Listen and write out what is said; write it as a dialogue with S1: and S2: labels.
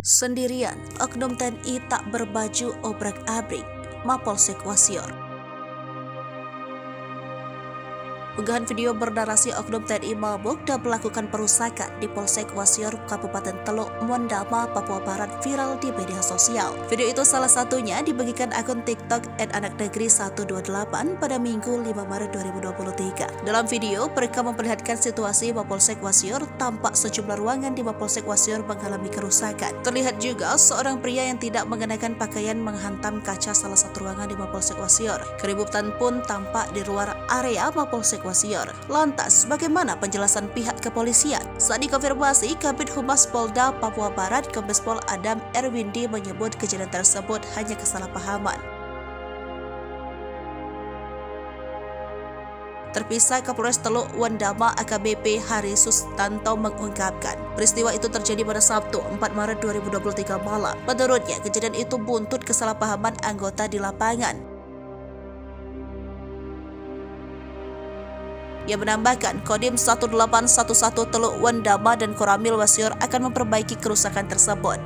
S1: Sendirian, oknum TNI tak berbaju obrak-abrik, Mapolsek Wasior. Unggahan video bernarasi oknum TNI mabuk dan melakukan perusakan di Polsek Wasior, Kabupaten Teluk Mondama, Papua Barat viral di media sosial. Video itu salah satunya dibagikan akun TikTok @anaknegeri128 pada Minggu 5 Maret 2023. Dalam video, mereka memperlihatkan situasi Mapolsek Wasior. Tampak sejumlah ruangan di Mapolsek Wasior mengalami kerusakan. Terlihat juga seorang pria yang tidak mengenakan pakaian menghantam kaca salah satu ruangan di Mapolsek Wasior. Keributan pun tampak di luar area Mapolsek Wasior. Lantas, bagaimana penjelasan pihak kepolisian? Saat dikonfirmasi, Kabid Humas Polda Papua Barat, Kombes Pol Adam Erwindi menyebut kejadian tersebut hanya kesalahpahaman. Terpisah, Kapolres Teluk Wandama AKBP Hari Sustanto mengungkapkan, peristiwa itu terjadi pada Sabtu 4 Maret 2023 malam. Menurutnya, kejadian itu buntut kesalahpahaman anggota di lapangan. Ia menambahkan, Kodim 1811 Teluk Wandama dan Koramil Wasior akan memperbaiki kerusakan tersebut.